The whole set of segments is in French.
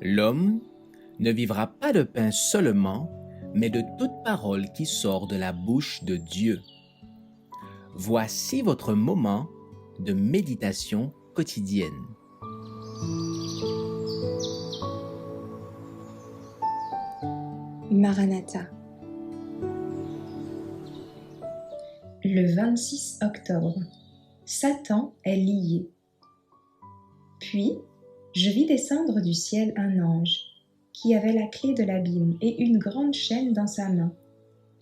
L'homme ne vivra pas de pain seulement, mais de toute parole qui sort de la bouche de Dieu. Voici votre moment de méditation quotidienne. Maranatha. Le 26 octobre, Satan est lié. Puis, je vis descendre du ciel un ange qui avait la clé de l'abîme et une grande chaîne dans sa main.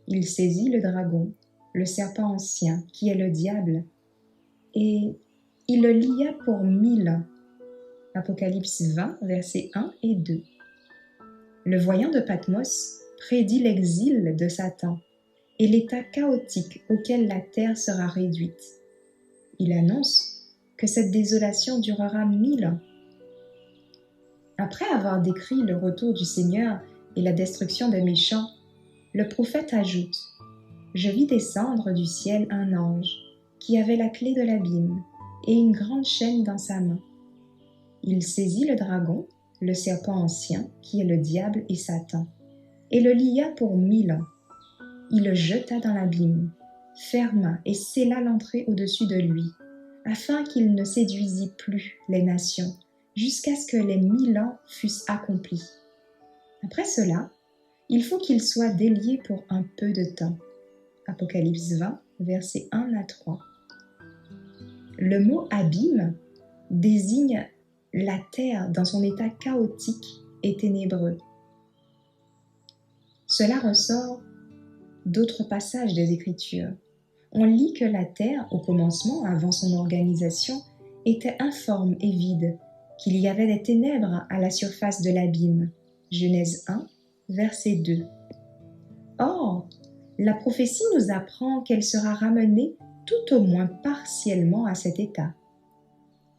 Il saisit le dragon, le serpent ancien, qui est le diable, et il le lia pour 1000 ans. Apocalypse 20, versets 1 et 2. Le voyant de Patmos prédit l'exil de Satan et l'état chaotique auquel la terre sera réduite. Il annonce que cette désolation durera 1000 ans. Après avoir décrit le retour du Seigneur et la destruction des méchants, le prophète ajoute « Je vis descendre du ciel un ange qui avait la clé de l'abîme et une grande chaîne dans sa main. Il saisit le dragon, le serpent ancien, qui est le diable et Satan, et le lia pour 1000 ans. Il le jeta dans l'abîme, ferma et scella l'entrée au-dessus de lui, afin qu'il ne séduisît plus les nations, jusqu'à ce que les 1000 ans fussent accomplis. Après cela, il faut qu'il soit délié pour un peu de temps. Apocalypse 20, versets 1 à 3. Le mot « abîme » désigne la terre dans son état chaotique et ténébreux. Cela ressort d'autres passages des Écritures. On lit que la terre, au commencement, avant son organisation, était informe et vide, qu'il y avait des ténèbres à la surface de l'abîme. Genèse 1, verset 2. Or, la prophétie nous apprend qu'elle sera ramenée tout au moins partiellement à cet état.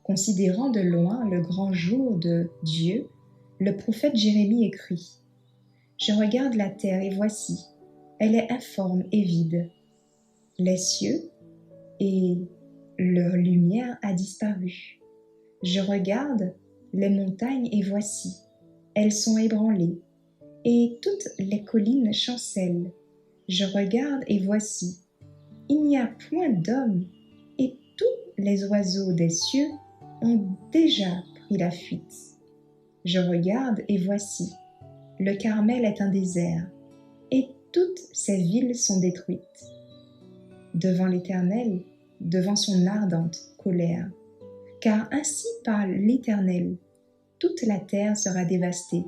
Considérant de loin le grand jour de Dieu, le prophète Jérémie écrit « Je regarde la terre et voici, elle est informe et vide. Les cieux et leur lumière a disparu. Je regarde les montagnes et voici, elles sont ébranlées, et toutes les collines chancellent. Je regarde et voici, il n'y a point d'homme, et tous les oiseaux des cieux ont déjà pris la fuite. Je regarde et voici, le Carmel est un désert, et toutes ses villes sont détruites. Devant l'Éternel, devant son ardente colère, car ainsi parle l'Éternel, toute la terre sera dévastée,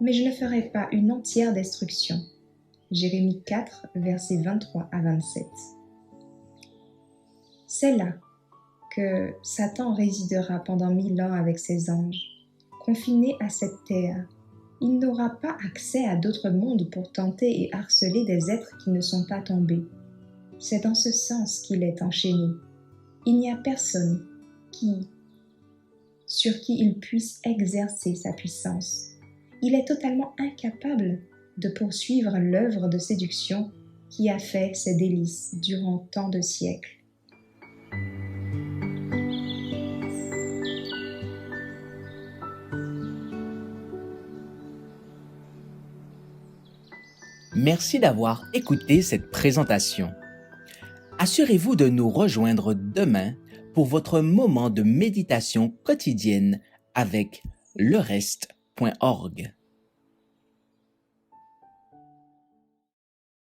mais je ne ferai pas une entière destruction. Jérémie 4, versets 23 à 27. C'est là que Satan résidera pendant 1000 ans avec ses anges. Confiné à cette terre, il n'aura pas accès à d'autres mondes pour tenter et harceler des êtres qui ne sont pas tombés. C'est dans ce sens qu'il est enchaîné. Il n'y a personne sur qui il puisse exercer sa puissance. Il est totalement incapable de poursuivre l'œuvre de séduction qui a fait ses délices durant tant de siècles. Merci d'avoir écouté cette présentation. Assurez-vous de nous rejoindre demain pour votre moment de méditation quotidienne avec lereste.org.